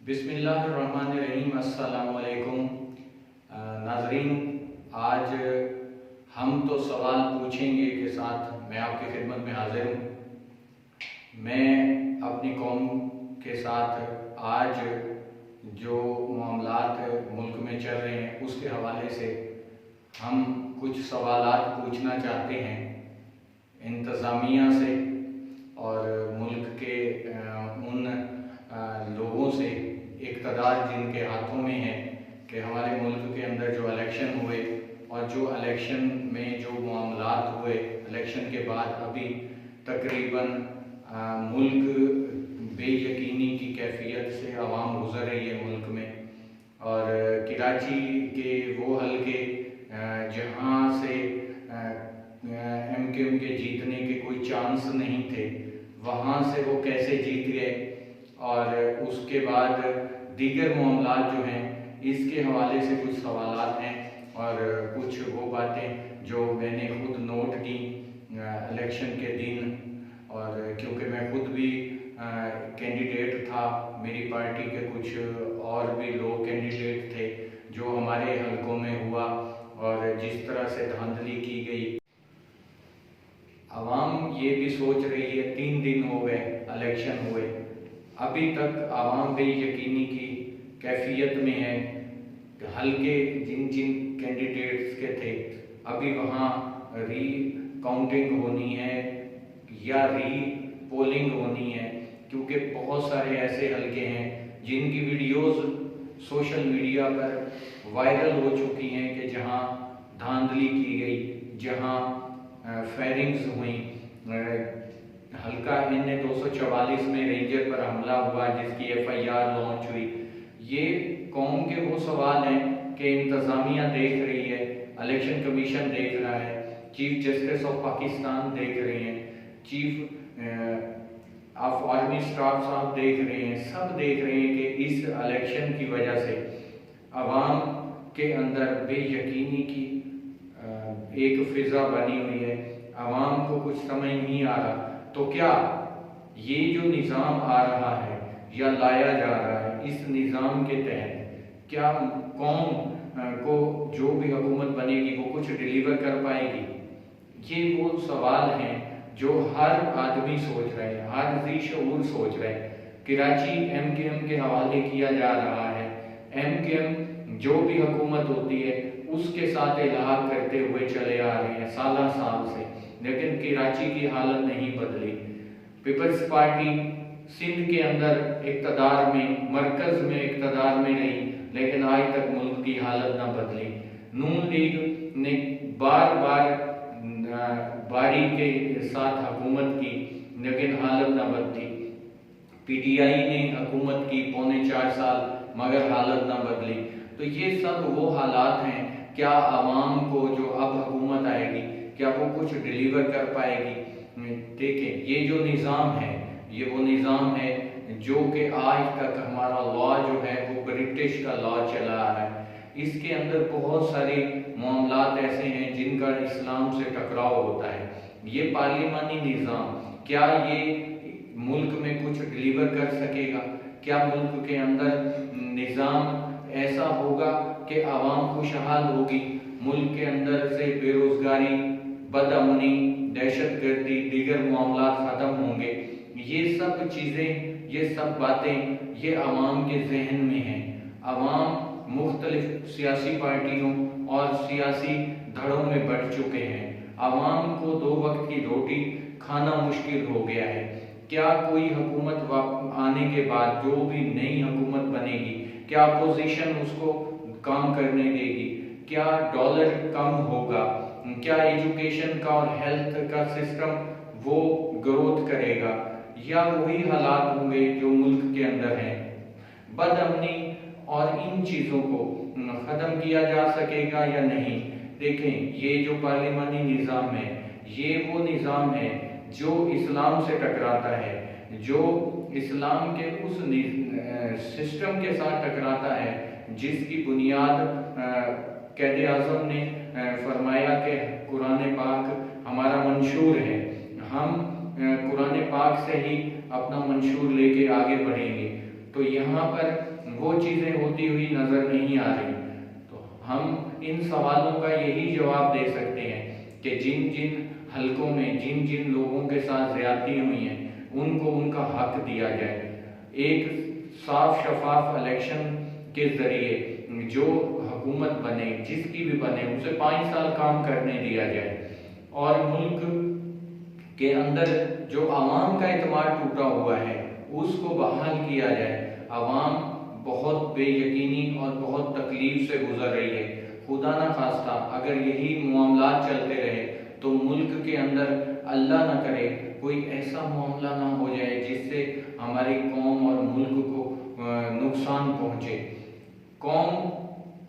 بسم اللہ الرحمن الرحیم۔ السلام علیکم ناظرین، آج ہم تو سوال پوچھیں گے کے ساتھ میں آپ کی خدمت میں حاضر ہوں۔ میں اپنی قوم کے ساتھ آج جو معاملات ملک میں چل رہے ہیں اس کے حوالے سے ہم کچھ سوالات پوچھنا چاہتے ہیں انتظامیہ سے اور ملک کے ان لوگوں سے، اقتدار جن کے ہاتھوں میں ہے کہ ہمارے ملک کے اندر جو الیکشن ہوئے اور جو الیکشن میں جو معاملات ہوئے، الیکشن کے بعد ابھی تقریباً ملک بے یقینی کی کیفیت سے عوام گزر رہی ہے ملک میں، اور کراچی کے وہ حلقے جہاں سے MKM کے جیتنے کے کوئی چانس نہیں تھے، وہاں سے وہ کیسے جیت گئے، اور اس کے بعد دیگر معاملات جو ہیں اس کے حوالے سے کچھ سوالات ہیں اور کچھ وہ باتیں جو میں نے خود نوٹ کی الیکشن کے دن، اور کیونکہ میں خود بھی کینڈیڈیٹ تھا، میری پارٹی کے کچھ اور بھی لوگ کینڈیڈیٹ تھے، جو ہمارے حلقوں میں ہوا اور جس طرح سے دھاندلی کی گئی۔ عوام یہ بھی سوچ رہی ہے، 3 دن ہو گئے الیکشن ہوئے، ابھی تک عوام بے یقینی کی کیفیت میں ہے کہ حلقے جن کینڈیڈیٹس کے تھے ابھی وہاں ری کاؤنٹنگ ہونی ہے یا ری پولنگ ہونی ہے، کیونکہ بہت سارے ایسے حلقے ہیں جن کی ویڈیوز سوشل میڈیا پر وائرل ہو چکی ہیں کہ جہاں دھاندلی کی گئی، جہاں فائرنگز ہوئیں۔ حلقہ NA 244 میں رینجر پر حملہ ہوا جس کی FIR لانچ ہوئی۔ یہ قوم کے وہ سوال ہیں کہ انتظامیہ دیکھ رہی ہے، الیکشن کمیشن دیکھ رہا ہے، چیف جسٹس آف پاکستان دیکھ رہے ہیں، چیف آف آرمی اسٹاف صاحب دیکھ رہے ہیں، سب دیکھ رہے ہیں کہ اس الیکشن کی وجہ سے عوام کے اندر بے یقینی کی ایک فضا بنی ہوئی ہے، عوام کو کچھ سمجھ نہیں آ رہا۔ تو کیا یہ جو نظام آ رہا ہے یا لایا جا رہا ہے، اس نظام کے تحت کیا قوم کو جو بھی حکومت بنے گی وہ کچھ ڈیلیور کر پائے گی؟ یہ وہ سوال ہیں جو ہر آدمی سوچ رہے ہیں، ہر ذی شعور سوچ رہے ہیں۔ کراچی MKM کے حوالے کیا جا رہا ہے، MKM جو بھی حکومت ہوتی ہے اس کے ساتھ الحاق کرتے ہوئے چلے آ رہے ہیں سالہ سال سے، لیکن کراچی کی حالت نہیں بدلی۔ پیپلز پارٹی سندھ کے اندر اقتدار میں، مرکز میں اقتدار میں رہی، لیکن آج تک ملک کی حالت نہ بدلی۔ نون لیگ نے بار بار باری کے ساتھ حکومت کی لیکن حالت نہ بدلی۔ PTI نے حکومت کی 4.25 سال مگر حالت نہ بدلی۔ تو یہ سب وہ حالات ہیں، کیا عوام کو جو اب حکومت آئے گی کیا وہ کچھ ڈیلیور کر پائے گی؟ دیکھیں، یہ جو نظام ہے یہ وہ نظام ہے جو کہ آج تک ہمارا لا جو ہے وہ برٹش کا لا چلا آ رہا ہے۔ اس کے اندر بہت سارے معاملات ایسے ہیں جن کا اسلام سے ٹکراؤ ہوتا ہے۔ یہ پارلیمانی نظام کیا یہ ملک میں کچھ ڈیلیور کر سکے گا؟ کیا ملک کے اندر نظام ایسا ہوگا کہ عوام خوشحال ہوگی؟ ملک کے اندر سے بے روزگاری، بدامنی، دہشت گردی، دیگر معاملات ختم ہوں گے؟ یہ سب چیزیں، یہ سب باتیں یہ عوام کے ذہن میں ہیں۔ عوام مختلف سیاسی پارٹیوں اور سیاسی دھڑوں میں بٹ چکے ہیں۔ عوام کو 2 وقت کی روٹی کھانا مشکل ہو گیا ہے۔ کیا کوئی حکومت آنے کے بعد جو بھی نئی حکومت بنے گی کیا اپوزیشن اس کو کام کرنے دے گی؟ کیا ڈالر کم ہوگا؟ کیا ایجوکیشن کا اور ہیلتھ کا سسٹم وہ گروتھ کرے گا، یا وہی حالات ہوں گے جو ملک کے اندر ہیں؟ بد امنی اور ان چیزوں کو ختم کیا جا سکے گا یا نہیں؟ دیکھیں، یہ جو پارلیمانی نظام ہے یہ وہ نظام ہے جو اسلام سے ٹکراتا ہے، جو اسلام کے اس سسٹم کے ساتھ ٹکراتا ہے جس کی بنیاد قائد اعظم نے فرمایا کہ قرآن پاک ہمارا منشور ہے، ہم قرآن پاک سے ہی اپنا منشور لے کے آگے بڑھیں گے۔ تو یہاں پر وہ چیزیں ہوتی ہوئی نظر نہیں آ رہی۔ تو ہم ان سوالوں کا یہی جواب دے سکتے ہیں کہ جن جن حلقوں میں جن جن لوگوں کے ساتھ زیادتی ہوئی ہیں ان کو ان کا حق دیا جائے۔ ایک صاف شفاف الیکشن کے ذریعے جو حکومت بنے، جس کی بھی بنے، اسے 5 سال کام کرنے دیا جائے، اور ملک کے اندر جو عوام کا اعتماد ٹوٹا ہوا ہے اس کو بحال کیا جائے۔ عوام بہت بے یقینی اور بہت تکلیف سے گزر رہی ہے۔ خدا نہ خواستہ اگر یہی معاملات چلتے رہے تو ملک کے اندر اللہ نہ کرے کوئی ایسا معاملہ نہ ہو جائے جس سے ہماری قوم اور ملک کو نقصان پہنچے۔ قوم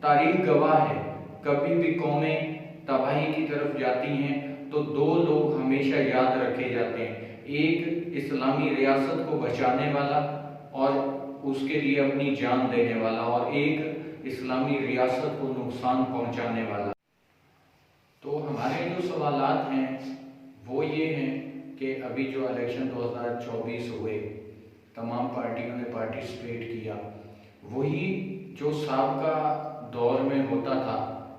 تاریخ گواہ ہے، کبھی بھی قومیں تباہی کی طرف جاتی ہیں تو 2 لوگ ہمیشہ یاد رکھے جاتے ہیں، ایک اسلامی ریاست کو بچانے والا اور اس کے لیے اپنی جان دینے والا، اور ایک اسلامی ریاست کو نقصان پہنچانے والا۔ تو ہمارے جو سوالات ہیں وہ یہ ہیں کہ ابھی جو الیکشن 2024 ہوئے، تمام پارٹیوں نے پارٹیسپیٹ کیا، وہی جو سابقہ دور میں ہوتا تھا،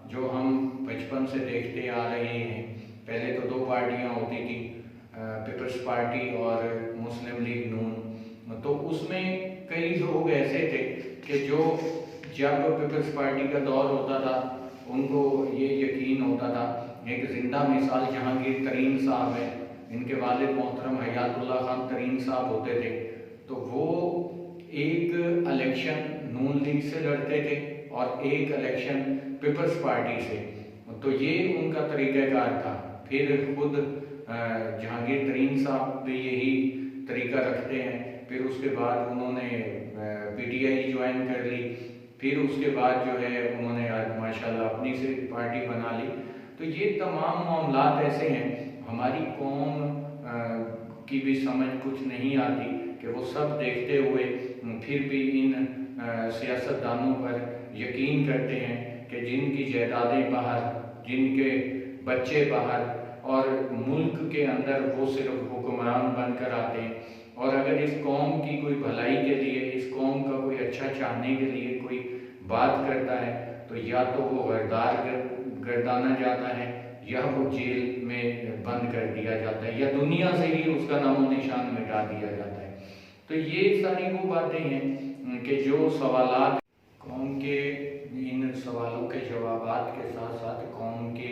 جو ہم بچپن سے دیکھتے آ رہے ہیں۔ پہلے تو 2 پارٹیاں ہوتی تھیں، پیپلز پارٹی اور مسلم لیگ نون۔ تو اس میں کئی لوگ ایسے تھے کہ جو جب پیپلز پارٹی کا دور ہوتا تھا ان کو یہ یقین ہوتا تھا، ایک زندہ مثال جہانگیر ترین صاحب ہیں، ان کے والد محترم حیات اللہ خان ترین صاحب ہوتے تھے، تو وہ ایک الیکشن نون لیگ سے لڑتے تھے اور ایک الیکشن پیپلز پارٹی سے۔ تو یہ ان کا طریقہ کار تھا۔ پھر خود جہانگیر ترین صاحب بھی یہی طریقہ رکھتے ہیں، پھر اس کے بعد انہوں نے پی ٹی آئی جوائن کر لی، پھر اس کے بعد جو ہے انہوں نے آج ماشاءاللہ اپنی سے پارٹی بنا لی۔ تو یہ تمام معاملات ایسے ہیں، ہماری قوم کی بھی سمجھ کچھ نہیں آتی کہ وہ سب دیکھتے ہوئے پھر بھی ان سیاستدانوں پر یقین کرتے ہیں کہ جن کی جائیدادیں باہر، جن کے بچے باہر، اور ملک کے اندر وہ صرف حکمران بن کر آتے ہیں، اور اگر اس قوم کی کوئی بھلائی کے لیے، اس قوم کا کوئی اچھا چاہنے کے لیے کوئی بات کرتا ہے تو یا تو وہ غدار گردانا جاتا ہے، یا وہ جیل میں بند کر دیا جاتا ہے، یا دنیا سے ہی اس کا نام و نشان مٹا دیا جاتا ہے۔ تو یہ ساری وہ باتیں ہیں کہ جو سوالات قوم کے، ان سوالوں کے جوابات کے ساتھ ساتھ قوم کے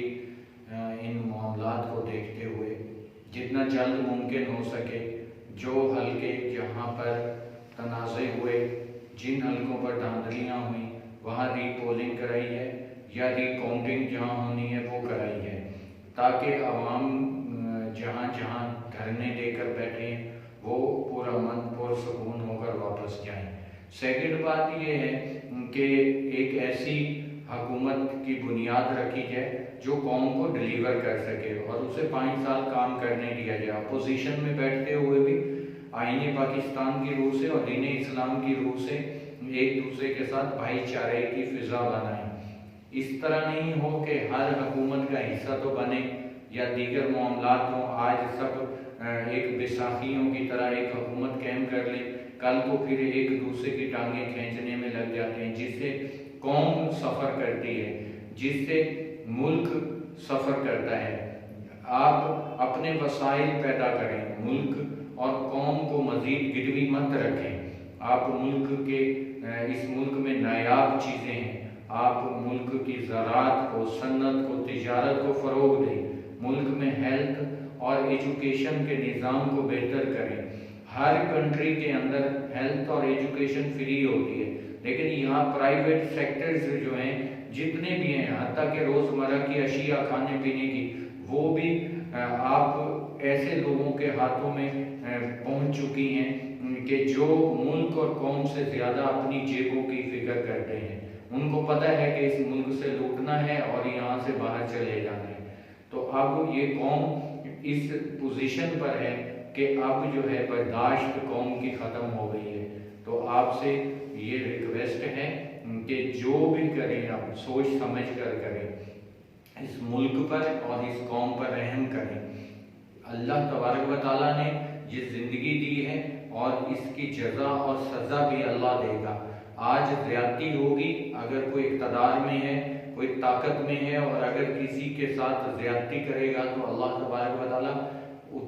ان معاملات کو دیکھتے ہوئے جتنا جلد ممکن ہو سکے، جو حلقے جہاں پر تنازع ہوئے، جن حلقوں پر دھاندلیاں ہوئیں، وہاں ری پولنگ کرائی ہے یا ری کاؤنٹنگ جہاں ہونی ہے وہ کرائی ہے، تاکہ عوام جہاں جہاں دھرنے دے کر بیٹھے ہیں وہ پورا من پرسکون ہو کر واپس جائیں۔ سیکنڈ بات یہ ہے کہ ایک ایسی حکومت کی بنیاد رکھی جائے جو قوم کو ڈلیور کر سکے اور اسے 5 سال کام کرنے دیا جائے۔ اپوزیشن میں بیٹھتے ہوئے بھی آئین پاکستان کی روح سے اور دین اسلام کی روح سے ایک دوسرے کے ساتھ بھائی چارے کی فضا بنائیں۔ اس طرح نہیں ہو کہ ہر حکومت کا حصہ تو بنے یا دیگر معاملات ہوں، آج سب ایک بیساکھیوں کی طرح ایک حکومت قائم کر لیں، کل کو پھر ایک دوسرے کی ٹانگیں کھینچنے میں لگ جاتے ہیں، جس سے قوم سفر کرتی ہے، جس سے ملک سفر کرتا ہے۔ آپ اپنے وسائل پیدا کریں، ملک اور قوم کو مزید گروی مت رکھیں۔ آپ ملک کے اس ملک میں نایاب چیزیں ہیں، آپ ملک کی زراعت کو، صنعت کو، تجارت کو فروغ دیں، ملک میں ہیلتھ اور ایجوکیشن کے نظام کو بہتر کریں۔ ہر کنٹری کے اندر ہیلتھ اور ایجوکیشن فری ہوتی ہے، لیکن یہاں پرائیویٹ سیکٹرز جو ہیں جتنے بھی ہیں، حتیٰ کہ روزمرہ کی اشیاء کھانے پینے کی، وہ بھی آپ ایسے لوگوں کے ہاتھوں میں پہنچ چکی ہیں کہ جو ملک اور قوم سے زیادہ اپنی جیبوں کی فکر کرتے ہیں۔ ان کو پتہ ہے کہ اس ملک سے لوٹنا ہے اور یہاں سے باہر چلے جانا ہے۔ تو اب یہ قوم اس پوزیشن پر ہے کہ اب جو ہے برداشت قوم کی ختم ہو گئی ہے۔ تو آپ سے یہ ریکویسٹ ہے کہ جو بھی کریں آپ سوچ سمجھ کر کریں، اس ملک پر اور اس قوم پر رحم کریں۔ اللہ تبارک و تعالیٰ نے یہ زندگی دی ہے اور اس کی جزا اور سزا بھی اللہ دے گا۔ آج زیادتی ہوگی، اگر کوئی اقتدار میں ہے، کوئی طاقت میں ہے، اور اگر کسی کے ساتھ زیادتی کرے گا تو اللہ تبارک و تعالیٰ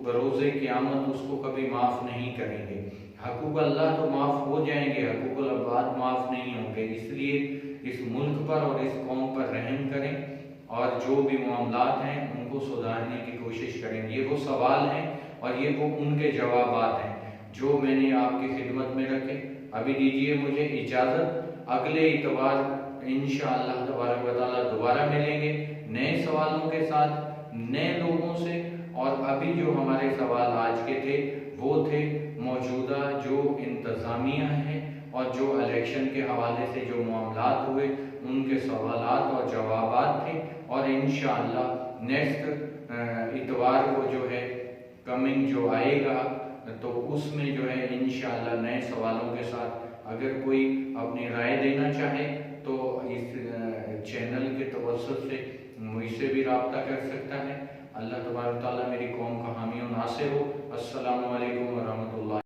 بروز قیامت اس کو کبھی معاف نہیں کریں گے۔ حقوق اللہ تو معاف ہو جائیں گے، حقوق العباد معاف نہیں ہوں گے۔ اس لیے اس ملک پر اور اس قوم پر رحم کریں، اور جو بھی معاملات ہیں ان کو سدھارنے کی کوشش کریں۔ یہ وہ سوال ہیں اور یہ وہ ان کے جوابات ہیں جو میں نے آپ کی خدمت میں رکھے۔ ابھی دیجیے مجھے اجازت، اگلے اتوار انشاءاللہ تبارک و تعالیٰ دوبارہ ملیں گے نئے سوالوں کے ساتھ، نئے لوگوں سے۔ اور ابھی جو ہمارے سوال آج کے تھے وہ تھے موجودہ جو انتظامیہ ہیں اور جو الیکشن کے حوالے سے جو معاملات ہوئے ان کے سوالات اور جوابات تھے۔ اور انشاءاللہ نیکسٹ اتوار کو جو ہے کمنگ جو آئے گا تو اس میں جو ہے انشاءاللہ نئے سوالوں کے ساتھ اگر کوئی اپنی رائے دینا چاہے تو اس چینل کے توسط سے مجھ سے بھی رابطہ کر سکتا ہے۔ اللہ تبارک تعالیٰ میری قوم کا حامی و ناصر ہو۔ السلام علیکم ورحمۃ اللہ۔